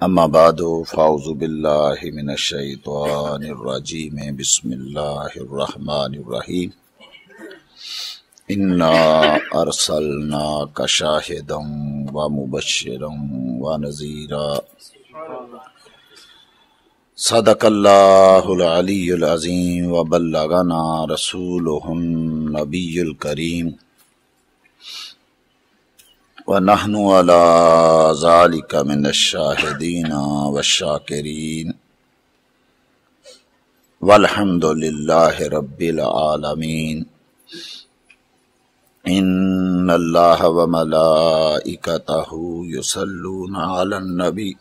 اما بعد فاعوذ باللہ من الشیطان الرجیم بسم اللہ الرحمن الرحیم انا ارسلناک شاہدا ومبشرا ونذیرا صدق اللہ العلی العظیم وبلغنا رسولہ النبی الکریم وَنَحْنُ عَلَىٰ ذَلِكَ مِنَ الشَّاهِدِينَ وَالشَّاكِرِينَ وَالْحَمْدُ لِلَّهِ رَبِّ الْعَالَمِينَ إِنَّ اللَّهَ وَمَلَائِكَتَهُ يُصَلُّونَ عَلَى النَّبِيِّ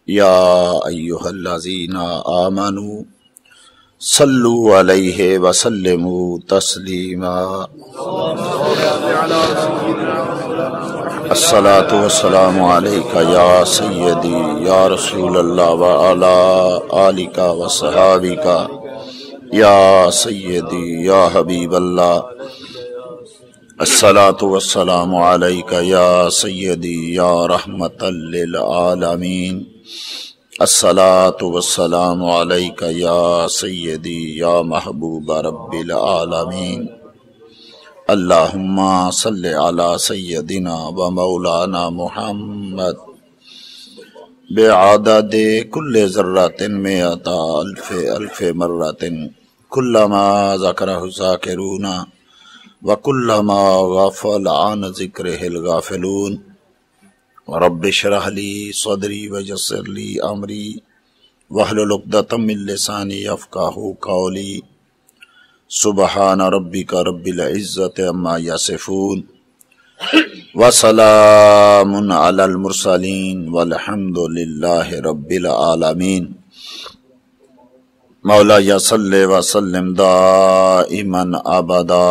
يَا أَيُّهَا الَّذِينَ آمَنُوا صلوا علیہ وسلموا تسلیما الصلاۃ والسلام علیک یا سیدی یا رسول اللہ وعلی آلک وصحابک یا سیدی یا حبیب اللہ الصلاۃ والسلام علیک یا سیدی یا رحمۃ للعالمین الصلاۃ والسلام علیک یا سیدی یا محبوب رب العالمین اللہم صل علی سیدنا و مولانا محمد بعدد کل ذرۃ مئۃ الف مرۃ کلما ذکرہ الذاکرون وکلما غفل عن ذکرہ الغافلون رب اشرح لی صدری ویسر لی امری واحلل عقدۃ من لسانی یفقہوا قولی سبحان ربک رب العزۃ عما یصفون وسلام علی المرسلین والحمد للہ رب العالمین مولایا صلی وسلم دائما ابدا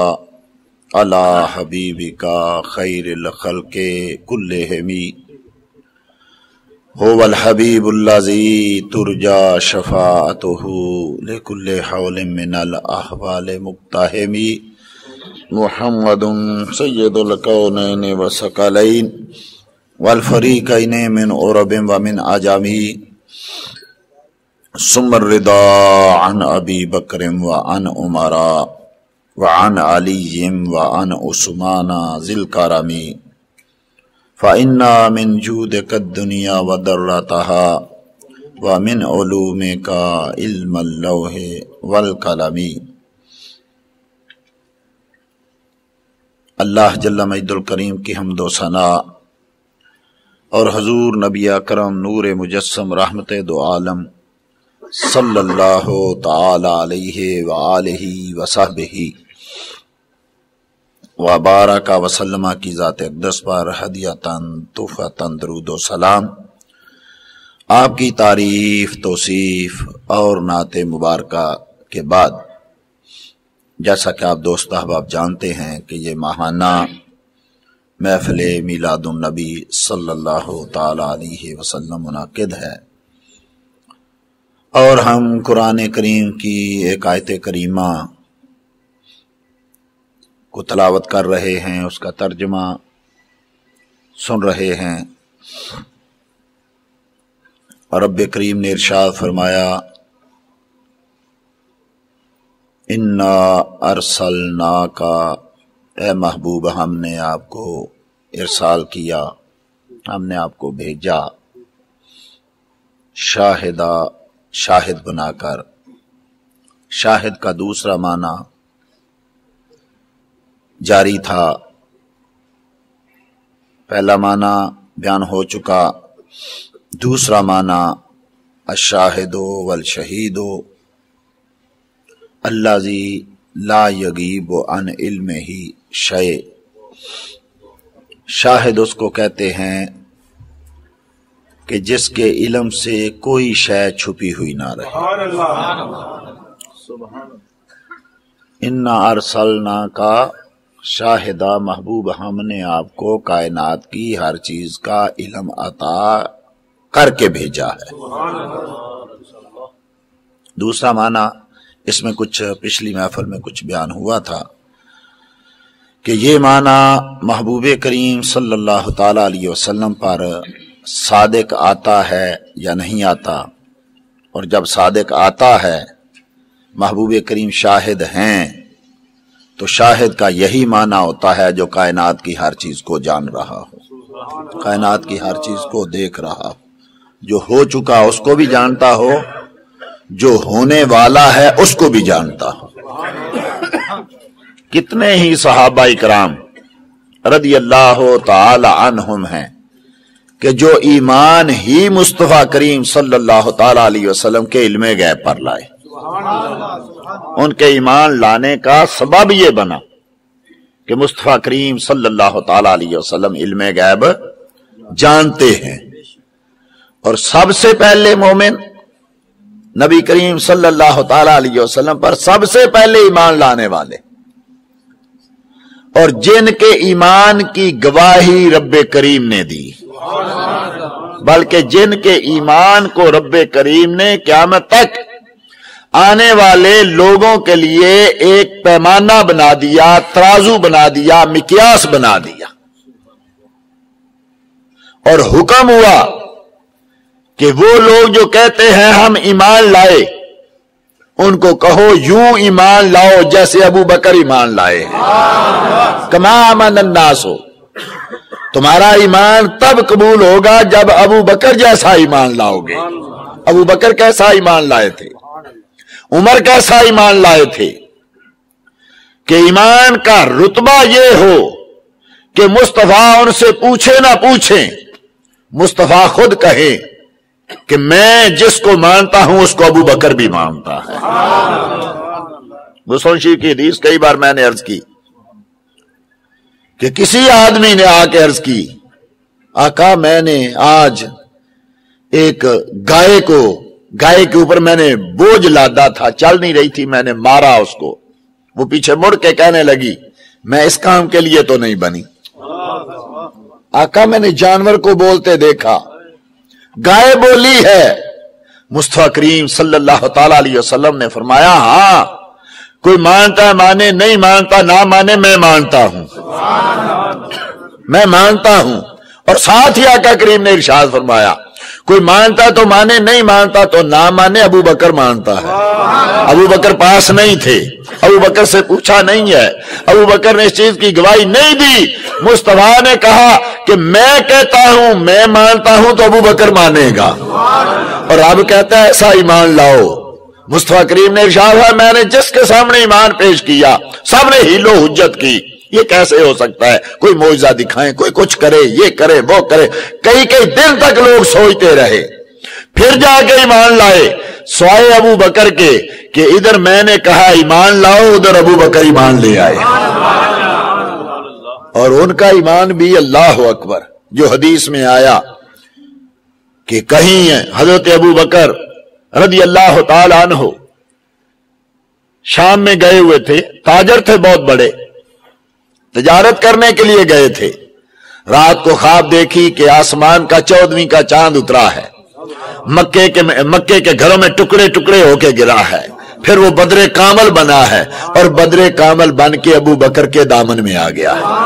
علی حبیبک خیر الخلق کلہم هو الحبیب الذی ترجا شفاعته لکل حول من الاحوال مقتحم محمد سید الکونین والثقلین والفریقین من عرب ومن عجم ثم الرضا عن ابی بکر وعن عمر وعن علی وعن عثمان ذی الکرم فَإِنَّا مِن جُودِكَ الدُّنْيَا وَضَرَّتَهَا وَمِنْ عُلُومِكَ عِلْمَ اللَّوْحِ وَالْقَلَمِ۔ اللہ جل مجد الکریم کی حمد و ثنا اور حضور نبی اکرم نور مجسم رحمت دو عالم صلی اللہ تعالی علیہ وآلہ وصحبہ وبارک وسلم کی ذات اقدس پر ہدیۃً تحفۃً درود و سلام، آپ کی تعریف توصیف اور نعت مبارکہ کے بعد جیسا کہ آپ دوست احباب جانتے ہیں کہ یہ ماہانہ محفل میلاد النبی صلی اللہ تعالی علیہ وسلم منعقد ہے، اور ہم قرآن کریم کی ایک آیت کریمہ کو تلاوت کر رہے ہیں، اس کا ترجمہ سن رہے ہیں، اور رب کریم نے ارشاد فرمایا انا ارسلناک، اے محبوب ہم نے آپ کو ارسال کیا، ہم نے آپ کو بھیجا، شاہدہ، شاہد بنا کر۔ شاہد کا دوسرا معنی جاری تھا، پہلا معنی بیان ہو چکا، دوسرا معنی الشاہد والشہید الذی لا یغیب عن علمہ شیء۔ شاہد اس کو کہتے ہیں کہ جس کے علم سے کوئی شے چھپی ہوئی نہ رہے۔ انا ارسلناک شاہدہ، محبوب ہم نے آپ کو کائنات کی ہر چیز کا علم عطا کر کے بھیجا ہے۔ دوسرا معنی اس میں کچھ پچھلی محفل میں کچھ بیان ہوا تھا کہ یہ معنی محبوب کریم صلی اللہ تعالی علیہ وسلم پر صادق آتا ہے یا نہیں آتا، اور جب صادق آتا ہے محبوب کریم شاہد ہیں تو شاہد کا یہی معنی ہوتا ہے جو کائنات کی ہر چیز کو جان رہا ہو، کائنات کی ہر چیز کو دیکھ رہا ہو، جو ہو چکا اس کو بھی جانتا ہو، جو ہونے والا ہے اس کو بھی جانتا ہو۔ کتنے ہی صحابہ کرام رضی اللہ تعالی عنہم ہیں کہ جو ایمان ہی مصطفیٰ کریم صلی اللہ تعالی علیہ وسلم کے علم غیب پر لائے، ان کے ایمان لانے کا سبب یہ بنا کہ مصطفیٰ کریم صلی اللہ تعالی علیہ وسلم علم غیب جانتے ہیں، اور سب سے پہلے مومن نبی کریم صلی اللہ تعالی علیہ وسلم پر سب سے پہلے ایمان لانے والے، اور جن کے ایمان کی گواہی رب کریم نے دی، بلکہ جن کے ایمان کو رب کریم نے قیامت تک آنے والے لوگوں کے لیے ایک پیمانہ بنا دیا، ترازو بنا دیا، مقیاس بنا دیا، اور حکم ہوا کہ وہ لوگ جو کہتے ہیں ہم ایمان لائے، ان کو کہو یوں ایمان لاؤ جیسے ابو بکر ایمان لائے ہیں، کما آمن الناس ہو، تمہارا ایمان تب قبول ہوگا جب ابو بکر جیسا ایمان لاؤ گے۔ ابو بکر کیسا ایمان لائے تھے، عمر کیسا ایمان لائے تھے، کہ ایمان کا رتبہ یہ ہو کہ مصطفیٰ ان سے پوچھے نہ پوچھیں، مصطفیٰ خود کہے کہ میں جس کو مانتا ہوں اس کو ابو بکر بھی مانتا ہے۔ مسلم شریف کی حدیث کئی بار میں نے عرض کی کہ کسی آدمی نے آ کے عرض کی، آقا میں نے آج ایک گائے کے اوپر میں نے بوجھ لادا تھا، چل نہیں رہی تھی، میں نے مارا اس کو، وہ پیچھے مڑ کے کہنے لگی میں اس کام کے لیے تو نہیں بنی۔ آقا میں نے جانور کو بولتے دیکھا، گائے بولی ہے۔ مصطفیٰ کریم صلی اللہ تعالی علیہ وسلم نے فرمایا ہاں کوئی مانتا ہے مانے، نہیں مانتا نہ مانے، میں مانتا ہوں، میں مانتا ہوں۔ اور ساتھ ہی آقا کریم نے ارشاد فرمایا کوئی مانتا تو مانے، نہیں مانتا تو نہ مانے، ابو بکر مانتا ہے۔ ابو بکر پاس نہیں تھے، ابو بکر سے پوچھا نہیں ہے، ابو بکر نے اس چیز کی گواہی نہیں دی۔ مصطفیٰ نے کہا کہ میں کہتا ہوں میں مانتا ہوں تو ابو بکر مانے گا، اور اب کہتا ہے ایسا ایمان لاؤ۔ مصطفیٰ کریم نے ارشاد ہے میں نے جس کے سامنے ایمان پیش کیا سب نے ہیل و حجت کی، یہ کیسے ہو سکتا ہے، کوئی معجزہ دکھائیں، کوئی کچھ کرے، یہ کرے وہ کرے، کئی دن تک لوگ سوچتے رہے، پھر جا کے ایمان لائے، سوائے ابو بکر کے کہ ادھر میں نے کہا ایمان لاؤ، ادھر ابو بکر ایمان لے آئے، اور ان کا ایمان بھی اللہ اکبر، جو حدیث میں آیا کہ کہیں حضرت ابو بکر رضی اللہ تعالی عنہ شام میں گئے ہوئے تھے، تاجر تھے بہت بڑے، تجارت کرنے کے لیے گئے تھے، رات کو خواب دیکھی کہ آسمان کا 14ویں کا چاند اترا ہے، مکے کے گھروں میں ٹکڑے ٹکڑے ہو کے گرا ہے، پھر وہ بدر کامل بنا ہے، اور بدر کامل بن کے ابو بکر کے دامن میں آ گیا ہے،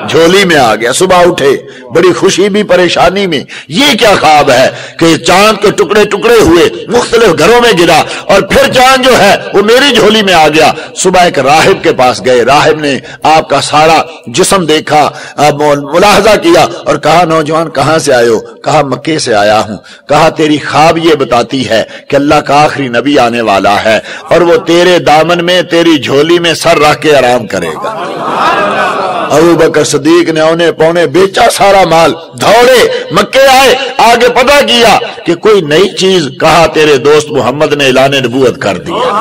جھولی میں آ گیا۔ صبح اٹھے بڑی خوشی بھی پریشانی میں، یہ کیا خواب ہے کہ چاند کے ٹکڑے ٹکڑے ہوئے مختلف گھروں میں گرا، اور پھر چاند جو ہے وہ میری جھولی میں آ گیا۔ صبح ایک راہب کے پاس گئے، راہب نے آپ کا سارا جسم دیکھا، ملاحظہ کیا، اور کہا نوجوان کہاں سے آئے ہو؟ کہا مکے سے آیا ہوں۔ کہا تیری خواب یہ بتاتی ہے کہ اللہ کا آخری نبی آنے والا ہے، اور وہ تیرے دامن میں تیری جھولی میں سر رکھ کے آرام کرے گا۔ ابو بکر صدیق نے اونے پونے بیچا سارا مال، دوڑے مکے آئے، آگے پتہ کیا کہ کوئی نئی چیز، کہا تیرے دوست محمد نے اعلان نبوت کر دیا۔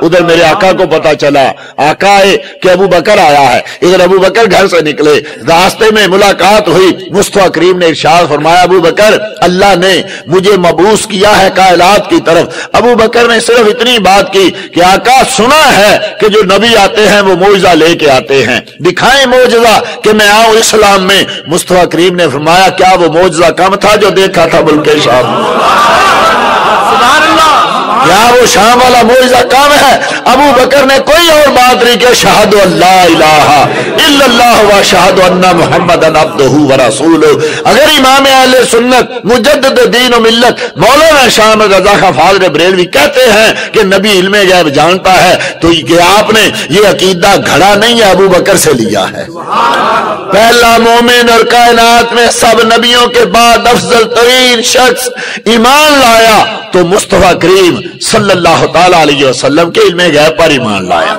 ادھر میرے آقا کو پتا چلا، آقا آئے کہ ابو بکر آیا ہے، ادھر ابو بکر گھر سے نکلے، راستے میں ملاقات ہوئی، مصطفیٰ کریم نے ارشاد فرمایا ابو بکر اللہ نے مجھے مبعوث کیا ہے کائنات کی طرف۔ ابو بکر نے صرف اتنی بات کی کہ آقا سنا ہے کہ جو نبی آتے ہیں وہ معجزہ لے کے آتے ہیں، دکھائیں معجزہ کہ میں آؤں اسلام میں۔ مصطفیٰ کریم نے فرمایا کیا وہ معجزہ کم تھا جو دیکھا تھا بلکہ شام، کیا وہ شام والا معجزہ کم ہے؟ ابو بکر نے کوئی اور بات نہیں کہ شہد اللہ الہ الا اللہ و شہد ان محمدن عبدہ و رسولہ۔ اگر امام اہل سنت مجدد دین و ملت مولانا شاہ احمد رضا خان فاضل بریلوی کہتے ہیں کہ نبی علم غیب جانتا ہے، تو کہ آپ نے یہ عقیدہ گھڑا نہیں ہے، ابو بکر سے لیا ہے۔ پہلا مومن اور کائنات میں سب نبیوں کے بعد افضل ترین شخص ایمان لایا تو مصطفیٰ کریم صلی اللہ تعالی علیہ وسلم کے علم غیب پر ایمان لایا۔